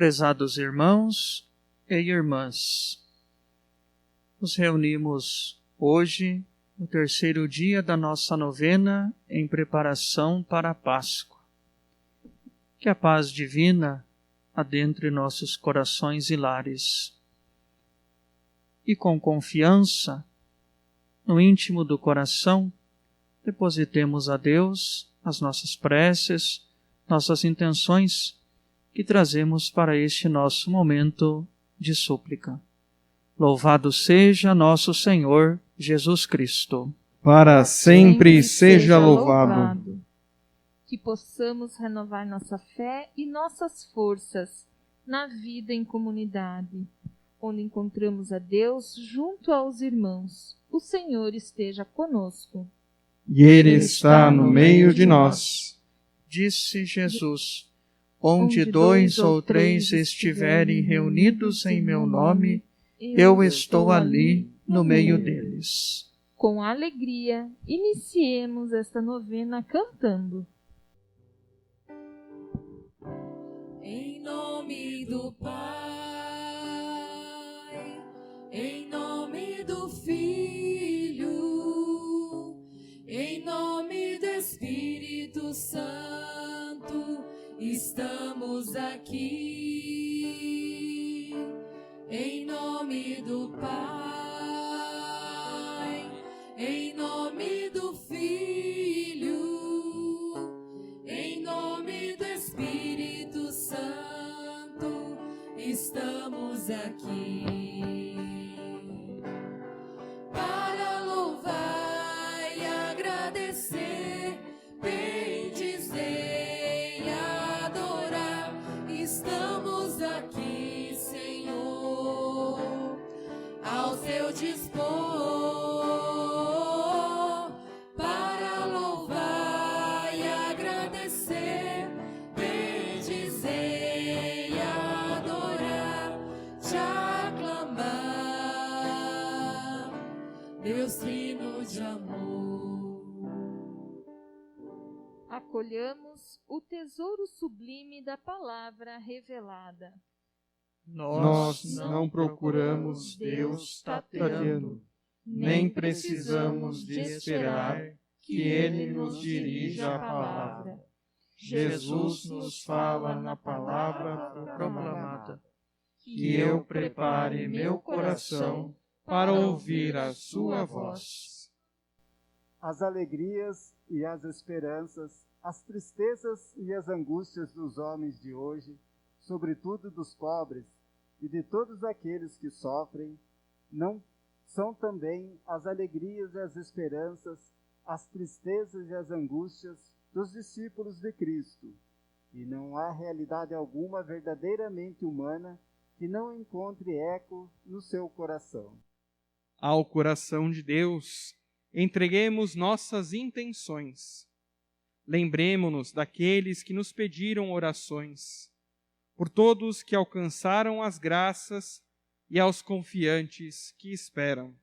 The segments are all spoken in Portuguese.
Prezados irmãos e irmãs, nos reunimos hoje, no terceiro dia da nossa novena, em preparação para a Páscoa. Que a paz divina adentre nossos corações e lares. E com confiança, no íntimo do coração, depositemos a Deus as nossas preces, nossas intenções, que trazemos para este nosso momento de súplica. Louvado seja nosso Senhor Jesus Cristo. Para sempre seja louvado. Que possamos renovar nossa fé e nossas forças na vida em comunidade, onde encontramos a Deus junto aos irmãos. O Senhor esteja conosco. E Ele está no meio de nós. Disse Jesus: onde dois ou três estiverem reunidos em meu nome, eu estou ali no meio deles. Com alegria, iniciemos esta novena cantando. Em nome do Pai, em nome do Filho, em nome do Espírito Santo, estamos aqui. Em nome do Pai, em nome do Filho, em nome do Espírito Santo, estamos aqui. Para louvar e agradecer, bendizer e adorar, estamos aqui, Senhor, ao seu dispor. Para louvar e agradecer, bendizer e adorar, te aclamar, Deus trino de amor. Acolhamos o tesouro sublime da palavra revelada. Nós não procuramos Deus tateando, nem precisamos de esperar que Ele nos dirija a palavra. Jesus nos fala na palavra proclamada. Que eu prepare meu coração para ouvir a sua voz. As alegrias e as esperanças, as tristezas e as angústias dos homens de hoje, sobretudo dos pobres e de todos aqueles que sofrem, não são também as alegrias e as esperanças, as tristezas e as angústias dos discípulos de Cristo. E não há realidade alguma verdadeiramente humana que não encontre eco no seu coração. Ao coração de Deus, entreguemos nossas intenções. Lembremo-nos daqueles que nos pediram orações, por todos que alcançaram as graças e aos confiantes que esperam.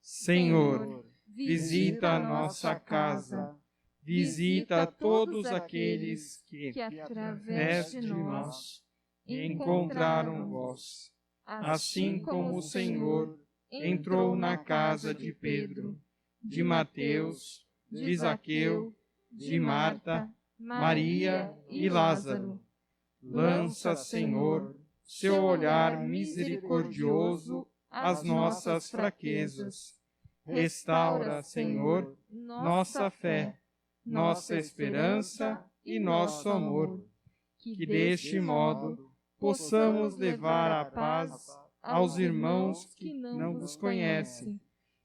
Senhor, visita a nossa casa, visita todos aqueles que através de nós encontraram vós, assim como o Senhor entrou na casa de Pedro, de Mateus, de Zaqueu, de Marta, Maria e Lázaro. Lança, Senhor, seu olhar misericordioso às nossas fraquezas. Restaura, Senhor, nossa fé, nossa esperança e nosso amor. Que deste modo possamos levar a paz aos irmãos que não vos conhecem,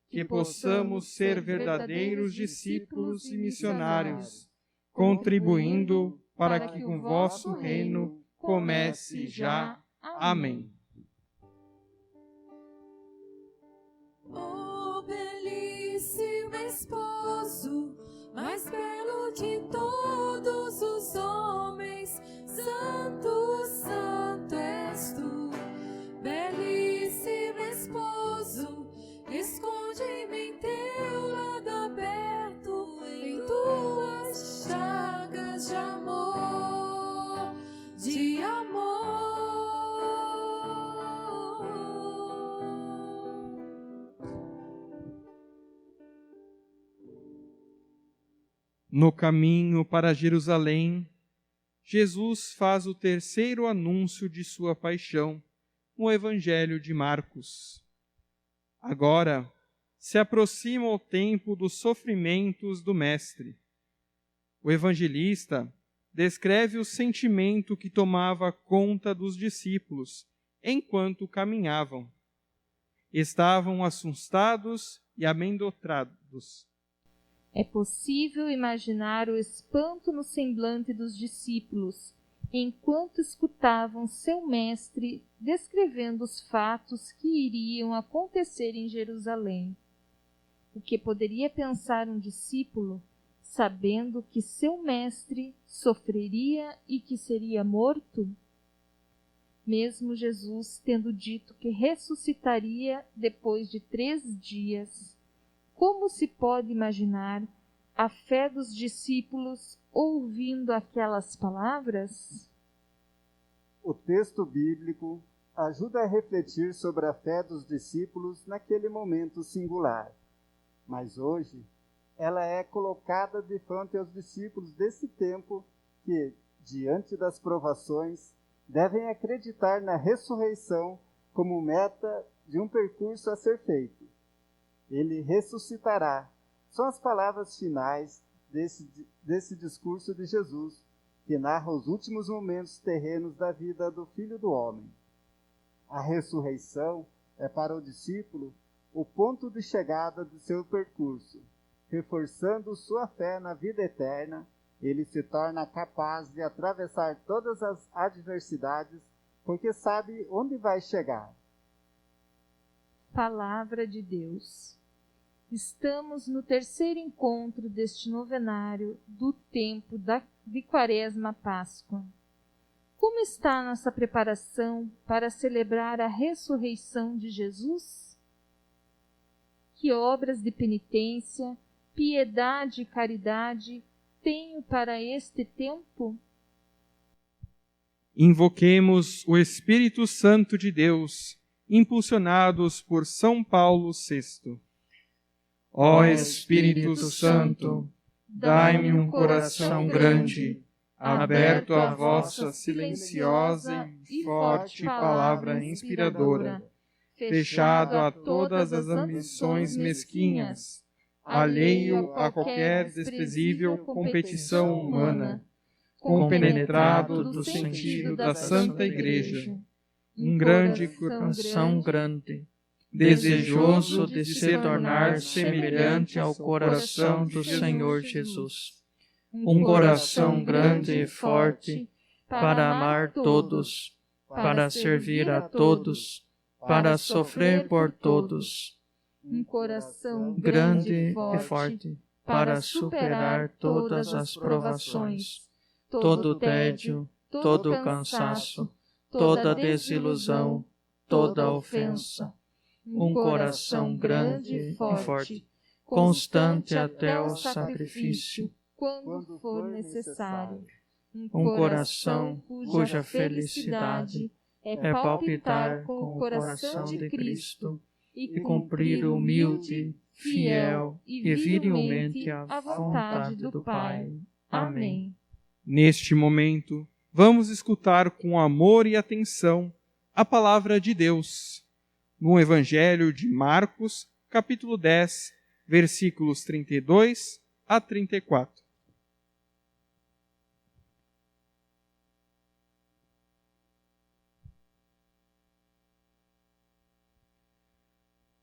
que possamos ser verdadeiros discípulos e missionários, contribuindo para que o vosso reino comece já. Amém. O belíssimo esposo, mais belo de todos os homens, santo, santo és tu. Belíssimo esposo, esconde-me em teu lado aberto, em tuas chagas de amor, de amor. No caminho para Jerusalém, Jesus faz o terceiro anúncio de sua paixão no Evangelho de Marcos. Agora se aproxima o tempo dos sofrimentos do Mestre. O evangelista descreve o sentimento que tomava conta dos discípulos enquanto caminhavam. Estavam assustados e amedrontados. É possível imaginar o espanto no semblante dos discípulos, enquanto escutavam seu mestre descrevendo os fatos que iriam acontecer em Jerusalém. O que poderia pensar um discípulo, sabendo que seu mestre sofreria e que seria morto? Mesmo Jesus tendo dito que ressuscitaria depois de 3 dias, como se pode imaginar a fé dos discípulos ouvindo aquelas palavras? O texto bíblico ajuda a refletir sobre a fé dos discípulos naquele momento singular. Mas hoje, ela é colocada de frente aos discípulos desse tempo que, diante das provações, devem acreditar na ressurreição como meta de um percurso a ser feito. Ele ressuscitará. São as palavras finais desse discurso de Jesus, que narra os últimos momentos terrenos da vida do Filho do Homem. A ressurreição é para o discípulo o ponto de chegada do seu percurso. Reforçando sua fé na vida eterna, ele se torna capaz de atravessar todas as adversidades, porque sabe onde vai chegar. Palavra de Deus. Estamos no terceiro encontro deste novenário do tempo de Quaresma Páscoa. Como está a nossa preparação para celebrar a ressurreição de Jesus? Que obras de penitência, piedade e caridade tenho para este tempo? Invoquemos o Espírito Santo de Deus, impulsionados por São Paulo VI. Ó Espírito Santo, dai-me um coração grande, aberto à vossa silenciosa e forte palavra inspiradora, fechado a todas as ambições mesquinhas, alheio a qualquer desprezível competição humana, compenetrado do sentido da Santa Igreja, um grande coração grande, desejoso de se tornar semelhante ao coração do Senhor Jesus. Um coração grande e forte para amar todos, para servir a todos, para sofrer por todos. Um coração Grande e forte para superar todas as provações, todo o tédio, todo o cansaço, toda a desilusão, toda a ofensa. Um coração grande e forte, constante até o sacrifício, quando for necessário. Um coração cuja felicidade é palpitar com o coração de Cristo e cumprir humilde, fiel e virilmente a vontade do Pai. Amém. Neste momento, vamos escutar com amor e atenção a palavra de Deus, no Evangelho de Marcos, capítulo 10, versículos 32 a 34.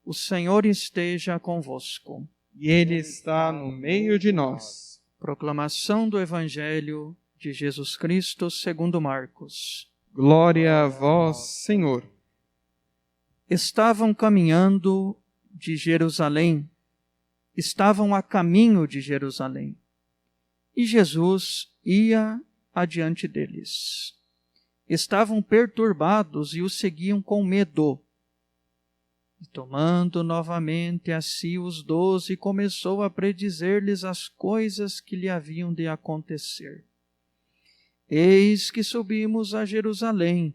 O Senhor esteja convosco. E Ele está no meio de nós. Proclamação do Evangelho de Jesus Cristo segundo Marcos. Glória a vós, Senhor. Estavam caminhando de Jerusalém, estavam a caminho de Jerusalém, e Jesus ia adiante deles. Estavam perturbados e o seguiam com medo. E tomando novamente a si os 12, começou a predizer-lhes as coisas que lhe haviam de acontecer. Eis que subimos a Jerusalém,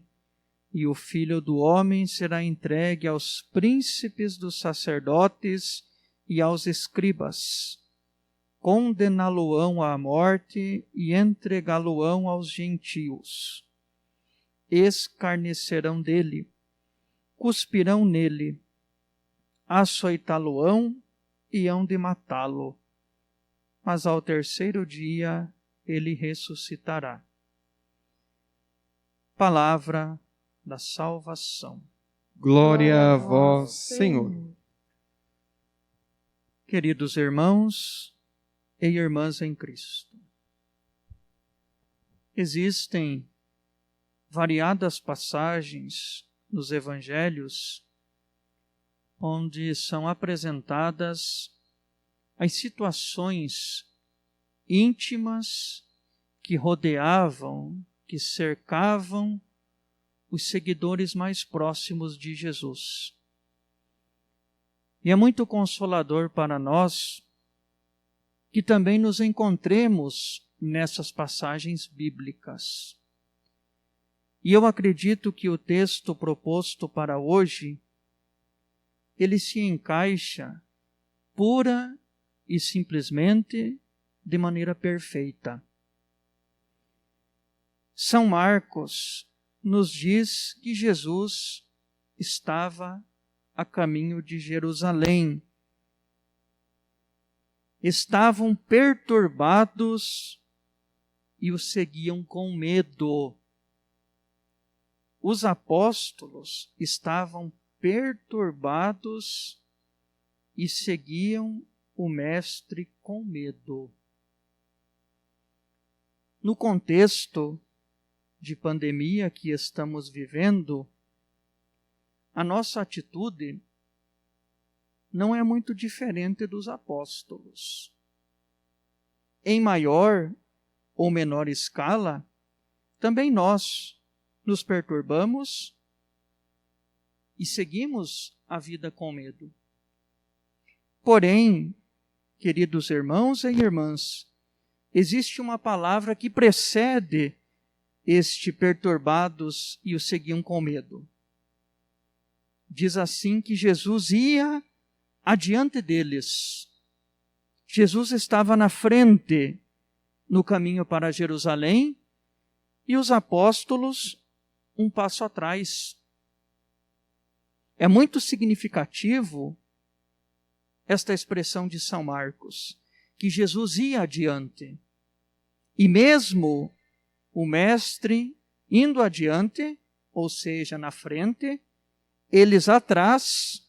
e o Filho do Homem será entregue aos príncipes dos sacerdotes e aos escribas. condená-lo-ão à morte e entregá-lo-ão aos gentios. Escarnecerão dele, cuspirão nele, açoitá-lo-ão e hão de matá-lo. Mas ao terceiro dia ele ressuscitará. Palavra da salvação. Glória a vós, Senhor. Queridos irmãos e irmãs em Cristo, existem variadas passagens nos evangelhos onde são apresentadas as situações íntimas que rodeavam, que cercavam os seguidores mais próximos de Jesus. E é muito consolador para nós que também nos encontremos nessas passagens bíblicas. E eu acredito que o texto proposto para hoje, ele se encaixa pura e simplesmente de maneira perfeita. São Marcos nos diz que Jesus estava a caminho de Jerusalém. Estavam perturbados e o seguiam com medo. Os apóstolos estavam perturbados e seguiam o Mestre com medo. No contexto de pandemia que estamos vivendo, a nossa atitude não é muito diferente dos apóstolos. Em maior ou menor escala, também nós nos perturbamos e seguimos a vida com medo. Porém, queridos irmãos e irmãs, existe uma palavra que precede este perturbados e o seguiam com medo. Diz assim que Jesus ia adiante deles. Jesus estava na frente no caminho para Jerusalém e os apóstolos um passo atrás. É muito significativo esta expressão de São Marcos, que Jesus ia adiante. E mesmo o Mestre indo adiante, ou seja, na frente, eles atrás,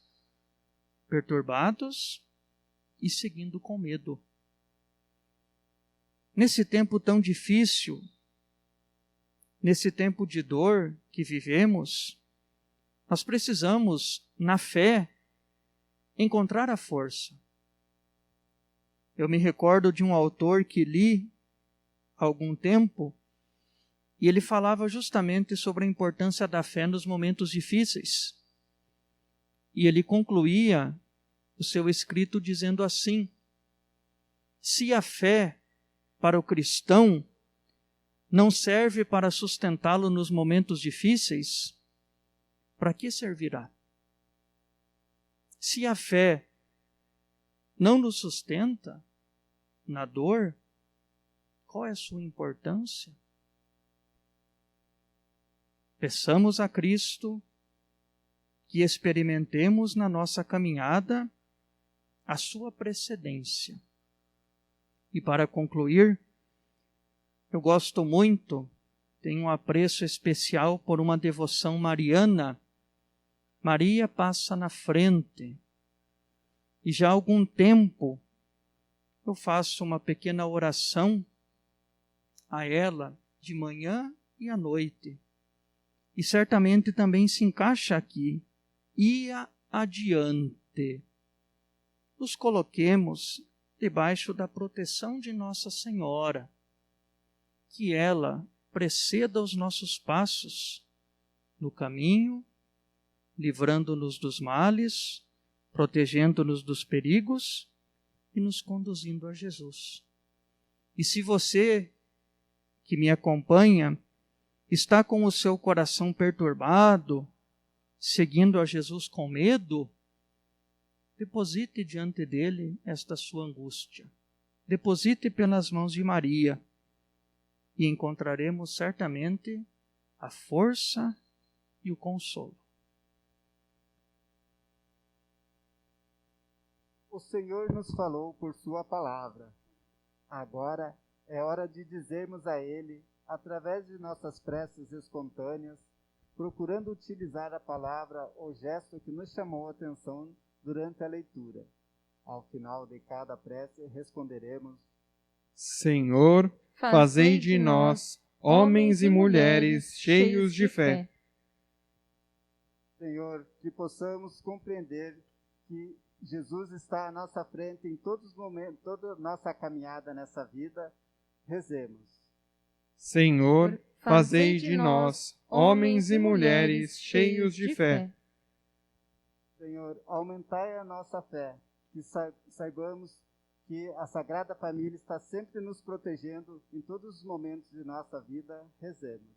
perturbados e seguindo com medo. Nesse tempo tão difícil, nesse tempo de dor que vivemos, nós precisamos, na fé, encontrar a força. Eu me recordo de um autor que li há algum tempo, e ele falava justamente sobre a importância da fé nos momentos difíceis. E ele concluía o seu escrito dizendo assim: se a fé para o cristão não serve para sustentá-lo nos momentos difíceis, para que servirá? Se a fé não nos sustenta na dor, qual é a sua importância? Peçamos a Cristo que experimentemos na nossa caminhada a sua precedência. E para concluir, eu gosto muito, tenho um apreço especial por uma devoção mariana. Maria passa na frente. E já há algum tempo eu faço uma pequena oração a ela de manhã e à noite. E certamente também se encaixa aqui. Ia adiante. Nos coloquemos debaixo da proteção de Nossa Senhora. Que ela preceda os nossos passos no caminho, livrando-nos dos males, protegendo-nos dos perigos e nos conduzindo a Jesus. E se você que me acompanha está com o seu coração perturbado, seguindo a Jesus com medo, deposite diante dele esta sua angústia. deposite pelas mãos de Maria e encontraremos certamente a força e o consolo. O Senhor nos falou por sua palavra. Agora é hora de dizermos a Ele, através de nossas preces espontâneas, procurando utilizar a palavra ou gesto que nos chamou a atenção durante a leitura. Ao final de cada prece, responderemos: Senhor, fazei de nós homens e mulheres cheios de fé. Senhor, que possamos compreender que Jesus está à nossa frente em todos os momentos, toda a nossa caminhada nessa vida. Rezemos. Senhor, fazei de nós homens e mulheres cheios de fé. Senhor, aumentai a nossa fé, que saibamos que a Sagrada Família está sempre nos protegendo em todos os momentos de nossa vida. Rezemos.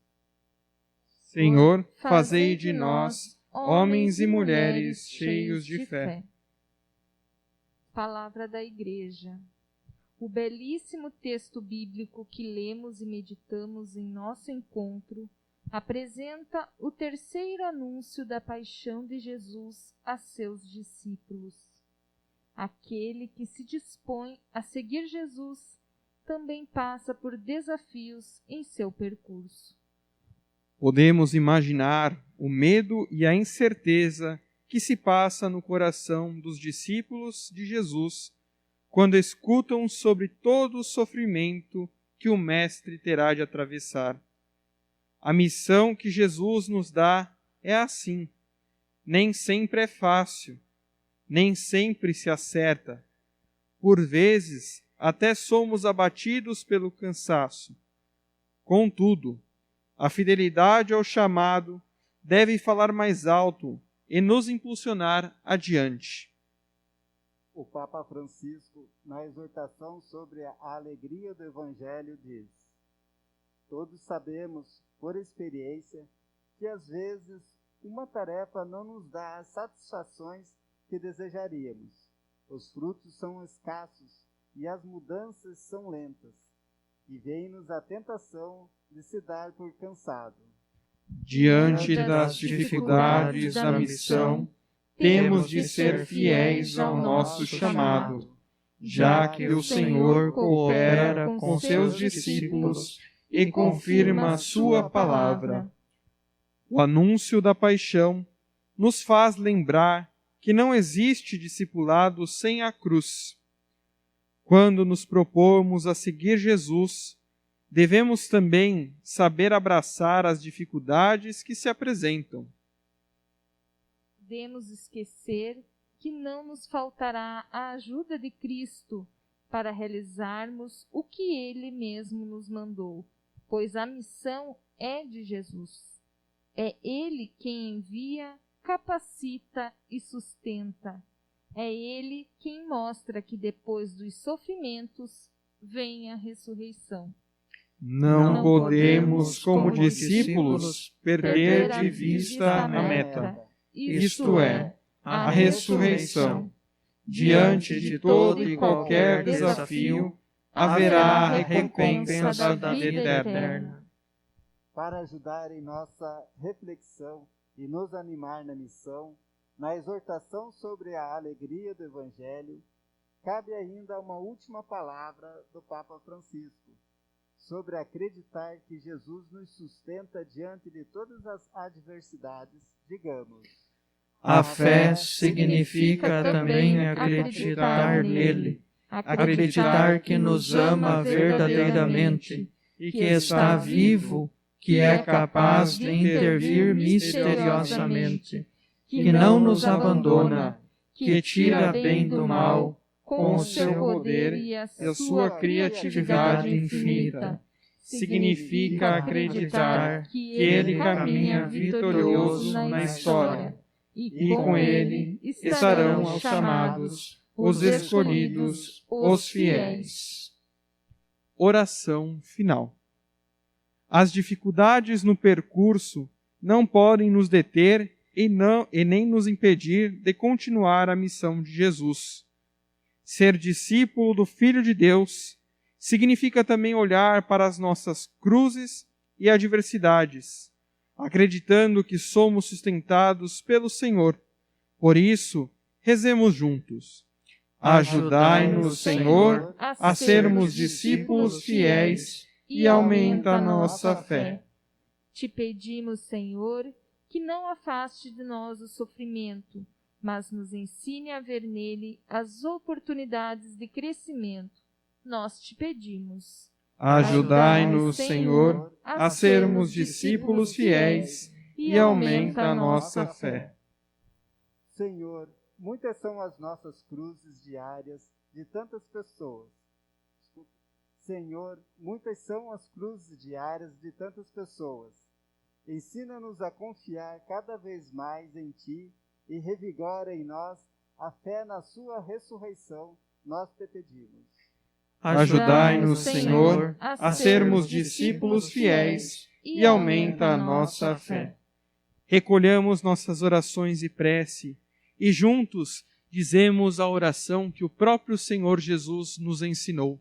Senhor, fazei de nós homens e mulheres cheios de fé. Palavra da Igreja. O belíssimo texto bíblico que lemos e meditamos em nosso encontro apresenta o terceiro anúncio da paixão de Jesus a seus discípulos. Aquele que se dispõe a seguir Jesus também passa por desafios em seu percurso. Podemos imaginar o medo e a incerteza que se passa no coração dos discípulos de Jesus quando escutam sobre todo o sofrimento que o Mestre terá de atravessar. A missão que Jesus nos dá é assim. Nem sempre é fácil, nem sempre se acerta. Por vezes, até somos abatidos pelo cansaço. Contudo, a fidelidade ao chamado deve falar mais alto e nos impulsionar adiante. O Papa Francisco, na exortação sobre a alegria do Evangelho, diz: todos sabemos, por experiência, que às vezes uma tarefa não nos dá as satisfações que desejaríamos. Os frutos são escassos e as mudanças são lentas, e vem-nos a tentação de se dar por cansado. Diante das dificuldades da missão, temos de ser fiéis ao nosso chamado, já que o Senhor coopera com seus discípulos e confirma a sua palavra. O anúncio da paixão nos faz lembrar que não existe discipulado sem a cruz. Quando nos propomos a seguir Jesus, devemos também saber abraçar as dificuldades que se apresentam. Podemos esquecer que não nos faltará a ajuda de Cristo para realizarmos o que Ele mesmo nos mandou, pois a missão é de Jesus. É Ele quem envia, capacita e sustenta. É Ele quem mostra que depois dos sofrimentos vem a ressurreição. Não podemos, como discípulos, perder de vista a meta, isto é, a ressurreição. Diante de todo e qualquer desafio, haverá a recompensa da vida eterna. Para ajudar em nossa reflexão e nos animar na missão, na exortação sobre a alegria do Evangelho, cabe ainda uma última palavra do Papa Francisco, sobre acreditar que Jesus nos sustenta diante de todas as adversidades. Digamos: a fé significa também acreditar nele, acreditar que nos ama verdadeiramente e que está vivo, que é capaz de intervir misteriosamente, que não nos abandona, que tira bem do mal, com o seu poder e a sua criatividade infinita. Significa acreditar que ele caminha vitorioso na história, e com ele estarão os chamados, os escolhidos, os fiéis. Oração final. As dificuldades no percurso não podem nos deter e nem nos impedir de continuar a missão de Jesus. Ser discípulo do Filho de Deus significa também olhar para as nossas cruzes e adversidades, acreditando que somos sustentados pelo Senhor. Por isso, rezemos juntos. Ajudai-nos, Senhor, a sermos discípulos fiéis e aumenta a nossa fé. Te pedimos, Senhor, que não afaste de nós o sofrimento, mas nos ensine a ver nele as oportunidades de crescimento. Nós te pedimos. Ajudai-nos, Senhor, a sermos discípulos fiéis e aumenta a nossa fé. Senhor, muitas são as nossas cruzes diárias de tantas pessoas. Senhor, muitas são as cruzes diárias de tantas pessoas. Ensina-nos a confiar cada vez mais em Ti e revigora em nós a fé na Sua ressurreição, nós te pedimos. Ajudai-nos, Senhor, a sermos discípulos fiéis e aumenta a nossa fé. Recolhamos nossas orações e prece e juntos dizemos a oração que o próprio Senhor Jesus nos ensinou.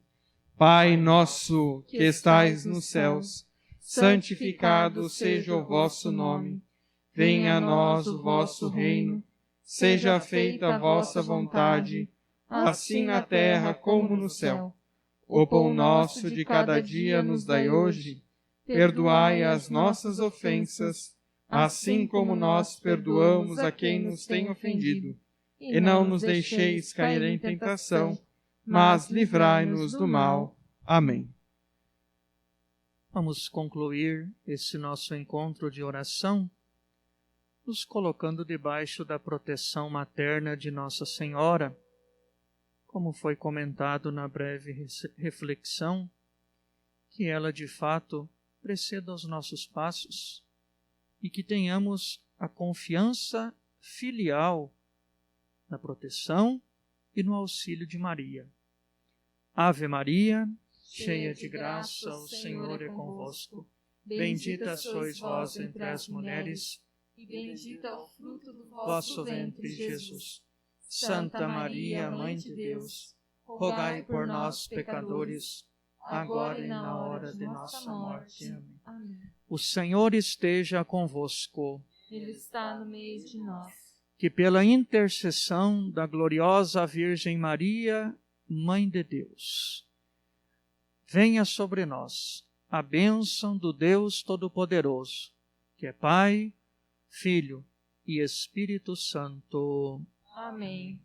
Pai nosso que estais nos céus, santificado seja o vosso nome. Venha a nós o vosso reino. Seja feita a vossa vontade, assim na terra como no céu. O pão nosso de cada dia nos dai hoje. Perdoai as nossas ofensas, assim como nós perdoamos a quem nos tem ofendido. E não nos deixeis cair em tentação, mas livrai-nos do mal. Amém. Vamos concluir esse nosso encontro de oração nos colocando debaixo da proteção materna de Nossa Senhora, como foi comentado na breve reflexão, que ela de fato preceda os nossos passos e que tenhamos a confiança filial na proteção e no auxílio de Maria. Ave Maria, cheia de graça, o Senhor é convosco. Bendita sois vós entre as mulheres, e bendito é o fruto do vosso ventre, Jesus. Santa Maria, Mãe de Deus, rogai por nós, pecadores, agora e na hora de nossa morte. Amém. O Senhor esteja convosco. Ele está no meio de nós. Que pela intercessão da gloriosa Virgem Maria, Mãe de Deus, venha sobre nós a bênção do Deus Todo-Poderoso, que é Pai, Filho e Espírito Santo. Amém.